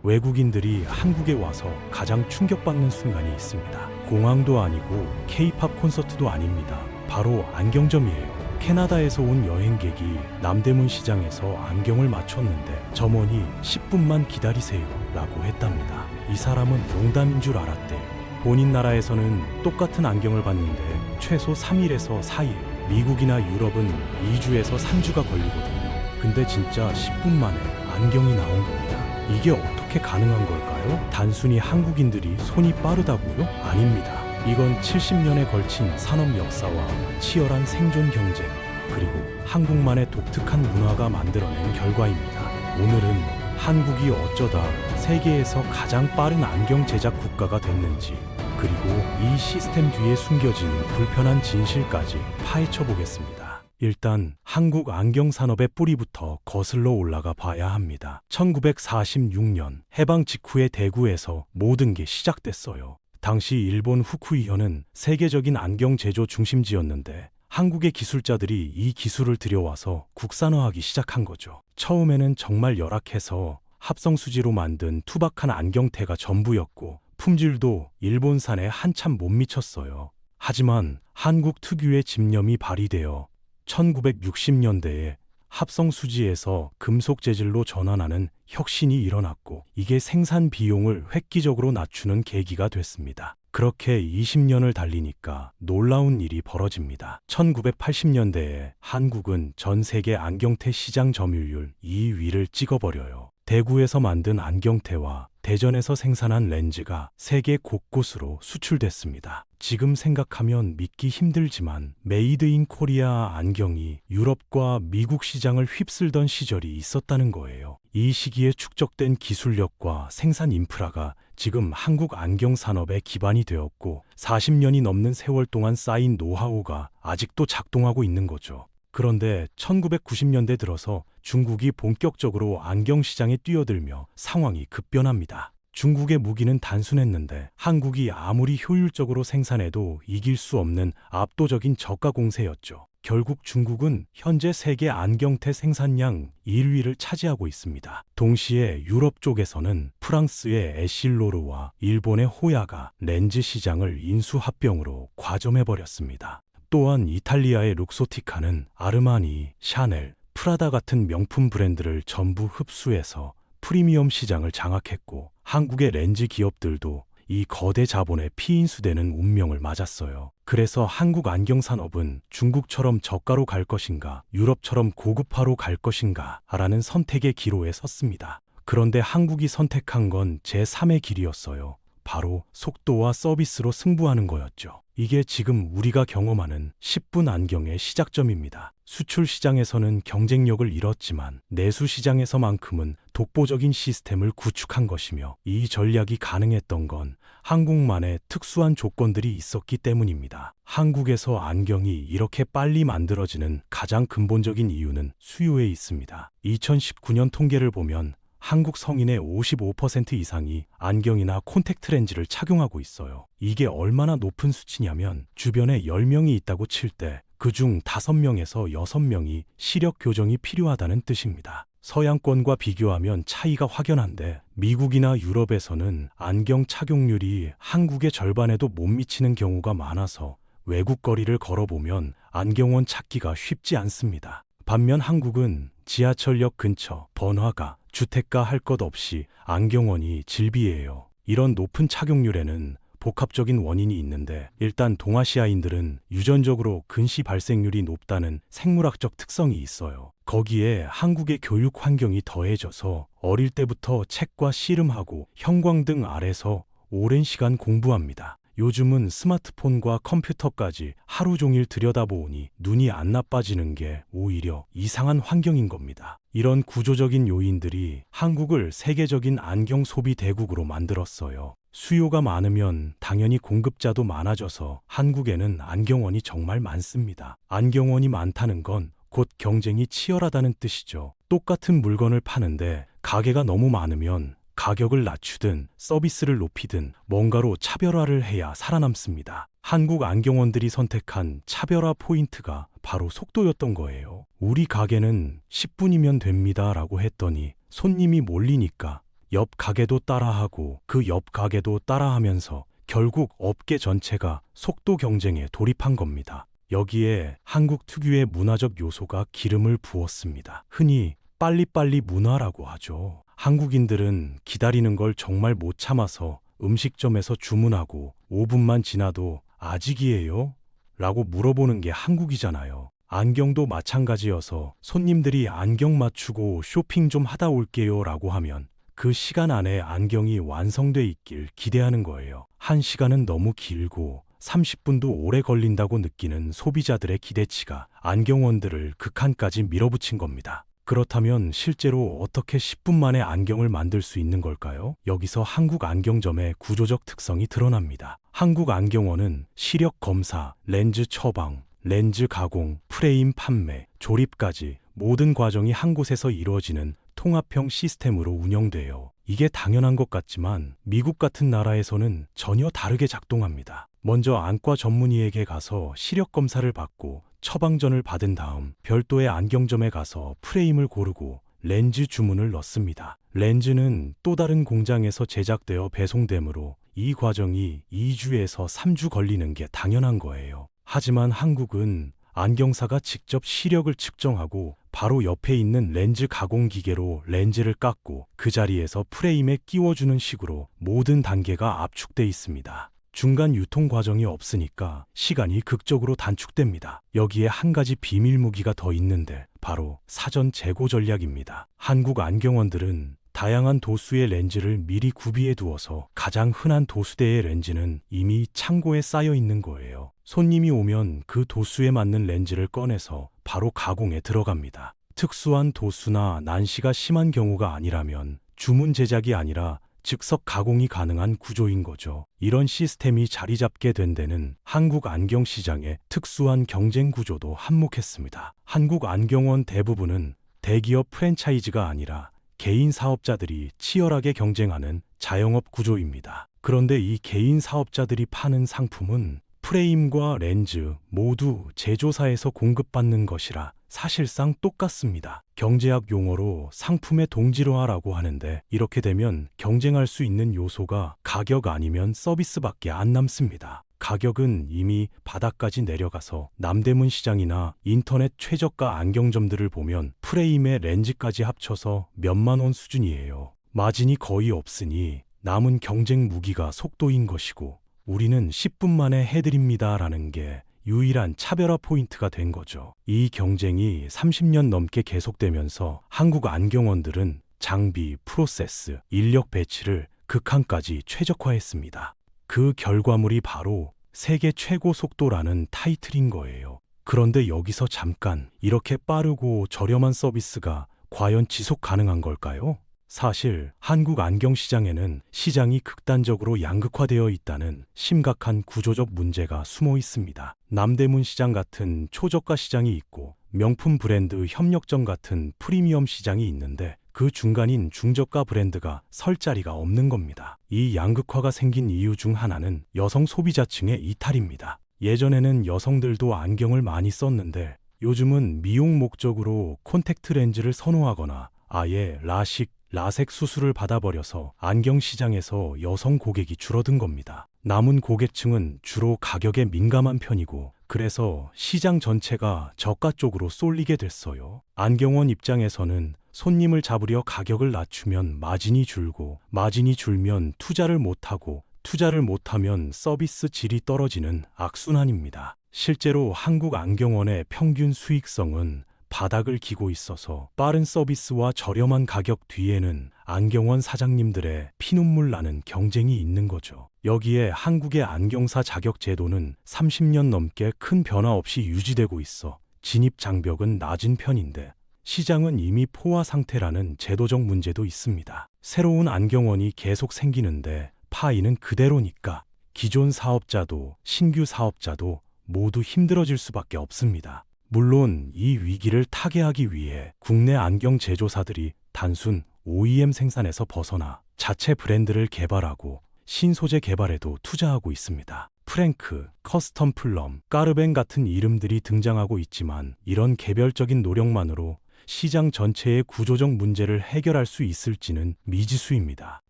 외국인들이 한국에 와서 가장 충격받는 순간이 있습니다. 공항도 아니고 K-팝 콘서트도 아닙니다. 바로 안경점이에요. 캐나다에서 온 여행객이 남대문 시장에서 안경을 맞췄는데 점원이 10분만 기다리세요 라고 했답니다. 이 사람은 농담인 줄 알았대요. 본인 나라에서는 똑같은 안경을 봤는데 최소 3일에서 4일, 미국이나 유럽은 2주에서 3주가 걸리거든요. 근데 진짜 10분 만에 안경이 나온 겁니다. 이게 어떻게 가능한 걸까요? 단순히 한국인들이 손이 빠르다고요? 아닙니다. 이건 70년에 걸친 산업 역사와 치열한 생존 경쟁, 그리고 한국만의 독특한 문화가 만들어낸 결과입니다. 오늘은 한국이 어쩌다 세계에서 가장 빠른 안경 제작 국가가 됐는지, 그리고 이 시스템 뒤에 숨겨진 불편한 진실까지 파헤쳐 보겠습니다. 일단 한국 안경 산업의 뿌리부터 거슬러 올라가 봐야 합니다. 1946년 해방 직후의 대구에서 모든 게 시작됐어요. 당시 일본 후쿠이현은 세계적인 안경 제조 중심지였는데 한국의 기술자들이 이 기술을 들여와서 국산화하기 시작한 거죠. 처음에는 정말 열악해서 합성수지로 만든 투박한 안경테가 전부였고 품질도 일본산에 한참 못 미쳤어요. 하지만 한국 특유의 집념이 발휘되어 1960년대에 합성수지에서 금속 재질로 전환하는 혁신이 일어났고 이게 생산 비용을 획기적으로 낮추는 계기가 됐습니다. 그렇게 20년을 달리니까 놀라운 일이 벌어집니다. 1980년대에 한국은 전 세계 안경테 시장 점유율 2위를 찍어버려요. 대구에서 만든 안경테와 대전에서 생산한 렌즈가 세계 곳곳으로 수출됐습니다. 지금 생각하면 믿기 힘들지만 메이드 인 코리아 안경이 유럽과 미국 시장을 휩쓸던 시절이 있었다는 거예요. 이 시기에 축적된 기술력과 생산 인프라가 지금 한국 안경 산업의 기반이 되었고 40년이 넘는 세월 동안 쌓인 노하우가 아직도 작동하고 있는 거죠. 그런데 1990년대 들어서 중국이 본격적으로 안경 시장에 뛰어들며 상황이 급변합니다. 중국의 무기는 단순했는데 한국이 아무리 효율적으로 생산해도 이길 수 없는 압도적인 저가 공세였죠. 결국 중국은 현재 세계 안경테 생산량 1위를 차지하고 있습니다. 동시에 유럽 쪽에서는 프랑스의 에실로르와 일본의 호야가 렌즈 시장을 인수합병으로 과점해버렸습니다. 또한 이탈리아의 룩소티카는 아르마니, 샤넬, 프라다 같은 명품 브랜드를 전부 흡수해서 프리미엄 시장을 장악했고 한국의 렌즈 기업들도 이 거대 자본에 피인수되는 운명을 맞았어요. 그래서 한국 안경 산업은 중국처럼 저가로 갈 것인가, 유럽처럼 고급화로 갈 것인가 라는 선택의 기로에 섰습니다. 그런데 한국이 선택한 건 제3의 길이었어요. 바로 속도와 서비스로 승부하는 거였죠. 이게 지금 우리가 경험하는 10분 안경의 시작점입니다. 수출 시장에서는 경쟁력을 잃었지만 내수 시장에서만큼은 독보적인 시스템을 구축한 것이며 이 전략이 가능했던 건 한국만의 특수한 조건들이 있었기 때문입니다. 한국에서 안경이 이렇게 빨리 만들어지는 가장 근본적인 이유는 수요에 있습니다. 2019년 통계를 보면 한국 성인의 55% 이상이 안경이나 콘택트 렌즈를 착용하고 있어요. 이게 얼마나 높은 수치냐면 주변에 10명이 있다고 칠 때 그중 5명에서 6명이 시력 교정이 필요하다는 뜻입니다. 서양권과 비교하면 차이가 확연한데 미국이나 유럽에서는 안경 착용률이 한국의 절반에도 못 미치는 경우가 많아서 외국 거리를 걸어보면 안경원 찾기가 쉽지 않습니다. 반면 한국은 지하철역 근처, 번화가, 주택가 할 것 없이 안경원이 질비해요. 이런 높은 착용률에는 복합적인 원인이 있는데 일단 동아시아인들은 유전적으로 근시 발생률이 높다는 생물학적 특성이 있어요. 거기에 한국의 교육 환경이 더해져서 어릴 때부터 책과 씨름하고 형광등 아래서 오랜 시간 공부합니다. 요즘은 스마트폰과 컴퓨터까지 하루 종일 들여다보니 눈이 안 나빠지는 게 오히려 이상한 환경인 겁니다. 이런 구조적인 요인들이 한국을 세계적인 안경 소비 대국으로 만들었어요. 수요가 많으면 당연히 공급자도 많아져서 한국에는 안경원이 정말 많습니다. 안경원이 많다는 건 곧 경쟁이 치열하다는 뜻이죠. 똑같은 물건을 파는데 가게가 너무 많으면 가격을 낮추든 서비스를 높이든 뭔가로 차별화를 해야 살아남습니다. 한국 안경원들이 선택한 차별화 포인트가 바로 속도였던 거예요. 우리 가게는 10분이면 됩니다 라고 했더니 손님이 몰리니까 옆 가게도 따라하고 그 옆 가게도 따라하면서 결국 업계 전체가 속도 경쟁에 돌입한 겁니다. 여기에 한국 특유의 문화적 요소가 기름을 부었습니다. 흔히 빨리빨리 문화라고 하죠. 한국인들은 기다리는 걸 정말 못 참아서 음식점에서 주문하고 5분만 지나도 아직이에요? 라고 물어보는 게 한국이잖아요. 안경도 마찬가지여서 손님들이 안경 맞추고 쇼핑 좀 하다 올게요 라고 하면 그 시간 안에 안경이 완성돼 있길 기대하는 거예요. 1시간은 너무 길고 30분도 오래 걸린다고 느끼는 소비자들의 기대치가 안경원들을 극한까지 밀어붙인 겁니다. 그렇다면 실제로 어떻게 10분 만에 안경을 만들 수 있는 걸까요? 여기서 한국 안경점의 구조적 특성이 드러납니다. 한국 안경원은 시력 검사, 렌즈 처방, 렌즈 가공, 프레임 판매, 조립까지 모든 과정이 한 곳에서 이루어지는 통합형 시스템으로 운영돼요. 이게 당연한 것 같지만 미국 같은 나라에서는 전혀 다르게 작동합니다. 먼저 안과 전문의에게 가서 시력 검사를 받고 처방전을 받은 다음 별도의 안경점에 가서 프레임을 고르고 렌즈 주문을 넣습니다. 렌즈는 또 다른 공장에서 제작되어 배송되므로 이 과정이 2주에서 3주 걸리는 게 당연한 거예요. 하지만 한국은 안경사가 직접 시력을 측정하고 바로 옆에 있는 렌즈 가공 기계로 렌즈를 깎고 그 자리에서 프레임에 끼워주는 식으로 모든 단계가 압축돼 있습니다. 중간 유통 과정이 없으니까 시간이 극적으로 단축됩니다. 여기에 한 가지 비밀 무기가 더 있는데 바로 사전 재고 전략입니다. 한국 안경원들은 다양한 도수의 렌즈를 미리 구비해 두어서 가장 흔한 도수대의 렌즈는 이미 창고에 쌓여 있는 거예요. 손님이 오면 그 도수에 맞는 렌즈를 꺼내서 바로 가공에 들어갑니다. 특수한 도수나 난시가 심한 경우가 아니라면 주문 제작이 아니라 즉석 가공이 가능한 구조인 거죠. 이런 시스템이 자리 잡게 된 데는 한국 안경 시장의 특수한 경쟁 구조도 한몫했습니다. 한국 안경원 대부분은 대기업 프랜차이즈가 아니라 개인 사업자들이 치열하게 경쟁하는 자영업 구조입니다. 그런데 이 개인 사업자들이 파는 상품은 프레임과 렌즈 모두 제조사에서 공급받는 것이라 사실상 똑같습니다. 경제학 용어로 상품의 동질화라고 하는데 이렇게 되면 경쟁할 수 있는 요소가 가격 아니면 서비스밖에 안 남습니다. 가격은 이미 바닥까지 내려가서 남대문 시장이나 인터넷 최저가 안경점들을 보면 프레임에 렌즈까지 합쳐서 몇만 원 수준이에요. 마진이 거의 없으니 남은 경쟁 무기가 속도인 것이고 우리는 10분 만에 해드립니다 라는 게 유일한 차별화 포인트가 된 거죠. 이 경쟁이 30년 넘게 계속되면서 한국 안경원들은 장비, 프로세스, 인력 배치를 극한까지 최적화했습니다. 그 결과물이 바로 세계 최고 속도라는 타이틀인 거예요. 그런데 여기서 잠깐 이렇게 빠르고 저렴한 서비스가 과연 지속 가능한 걸까요? 사실 한국 안경 시장에는 시장이 극단적으로 양극화되어 있다는 심각한 구조적 문제가 숨어 있습니다. 남대문 시장 같은 초저가 시장이 있고 명품 브랜드 협력점 같은 프리미엄 시장이 있는데 그 중간인 중저가 브랜드가 설 자리가 없는 겁니다. 이 양극화가 생긴 이유 중 하나는 여성 소비자층의 이탈입니다. 예전에는 여성들도 안경을 많이 썼는데 요즘은 미용 목적으로 콘택트 렌즈를 선호하거나 아예 라섹 수술을 받아버려서 안경 시장에서 여성 고객이 줄어든 겁니다. 남은 고객층은 주로 가격에 민감한 편이고 그래서 시장 전체가 저가 쪽으로 쏠리게 됐어요. 안경원 입장에서는 손님을 잡으려 가격을 낮추면 마진이 줄고 마진이 줄면 투자를 못하고 투자를 못하면 서비스 질이 떨어지는 악순환입니다. 실제로 한국 안경원의 평균 수익성은 바닥을 기고 있어서 빠른 서비스와 저렴한 가격 뒤에는 안경원 사장님들의 피눈물 나는 경쟁이 있는 거죠. 여기에 한국의 안경사 자격 제도는 30년 넘게 큰 변화 없이 유지되고 있어 진입 장벽은 낮은 편인데 시장은 이미 포화 상태라는 제도적 문제도 있습니다. 새로운 안경원이 계속 생기는데 파이는 그대로니까 기존 사업자도 신규 사업자도 모두 힘들어질 수밖에 없습니다. 물론 이 위기를 타개하기 위해 국내 안경 제조사들이 단순 OEM 생산에서 벗어나 자체 브랜드를 개발하고 신소재 개발에도 투자하고 있습니다. 프랭크, 커스텀 플럼, 까르벤 같은 이름들이 등장하고 있지만 이런 개별적인 노력만으로 시장 전체의 구조적 문제를 해결할 수 있을지는 미지수입니다.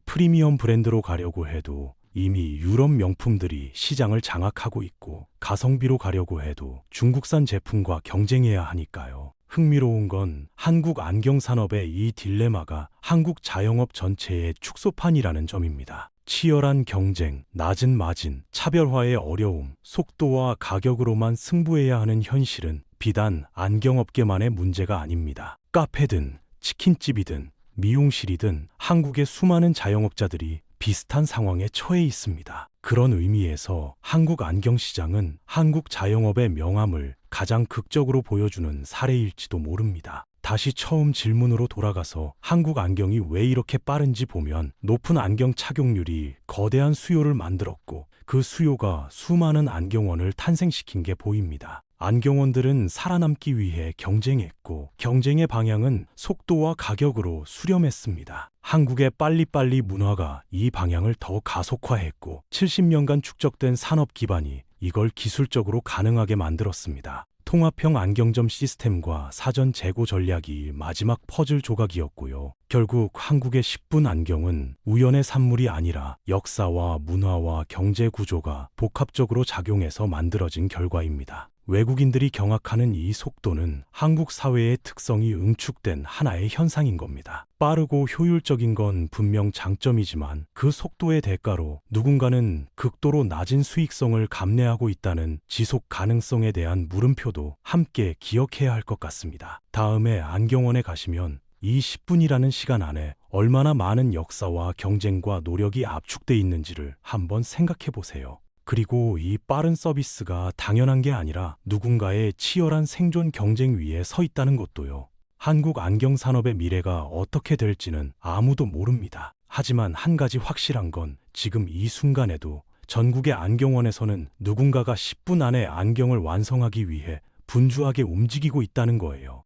프리미엄 브랜드로 가려고 해도 이미 유럽 명품들이 시장을 장악하고 있고, 가성비로 가려고 해도 중국산 제품과 경쟁해야 하니까요. 흥미로운 건 한국 안경 산업의 이 딜레마가 한국 자영업 전체의 축소판이라는 점입니다. 치열한 경쟁, 낮은 마진, 차별화의 어려움, 속도와 가격으로만 승부해야 하는 현실은 비단 안경업계만의 문제가 아닙니다. 카페든 치킨집이든 미용실이든 한국의 수많은 자영업자들이 비슷한 상황에 처해 있습니다. 그런 의미에서 한국 안경 시장은 한국 자영업의 명암을 가장 극적으로 보여주는 사례일지도 모릅니다. 다시 처음 질문으로 돌아가서 한국 안경이 왜 이렇게 빠른지 보면, 높은 안경 착용률이 거대한 수요를 만들었고, 그 수요가 수많은 안경원을 탄생시킨 게 보입니다. 안경원들은 살아남기 위해 경쟁했고, 경쟁의 방향은 속도와 가격으로 수렴했습니다. 한국의 빨리빨리 문화가 이 방향을 더 가속화했고, 70년간 축적된 산업 기반이 이걸 기술적으로 가능하게 만들었습니다. 통합형 안경점 시스템과 사전 재고 전략이 마지막 퍼즐 조각이었고요. 결국 한국의 10분 안경은 우연의 산물이 아니라 역사와 문화와 경제 구조가 복합적으로 작용해서 만들어진 결과입니다. 외국인들이 경악하는 이 속도는 한국 사회의 특성이 응축된 하나의 현상인 겁니다. 빠르고 효율적인 건 분명 장점이지만, 그 속도의 대가로 누군가는 극도로 낮은 수익성을 감내하고 있다는 지속 가능성에 대한 물음표도 함께 기억해야 할 것 같습니다. 다음에 안경원에 가시면 이 10분이라는 시간 안에 얼마나 많은 역사와 경쟁과 노력이 압축돼 있는지를 한번 생각해 보세요. 그리고 이 빠른 서비스가 당연한 게 아니라 누군가의 치열한 생존 경쟁 위에 서 있다는 것도요. 한국 안경 산업의 미래가 어떻게 될지는 아무도 모릅니다. 하지만 한 가지 확실한 건 지금 이 순간에도 전국의 안경원에서는 누군가가 10분 안에 안경을 완성하기 위해 분주하게 움직이고 있다는 거예요.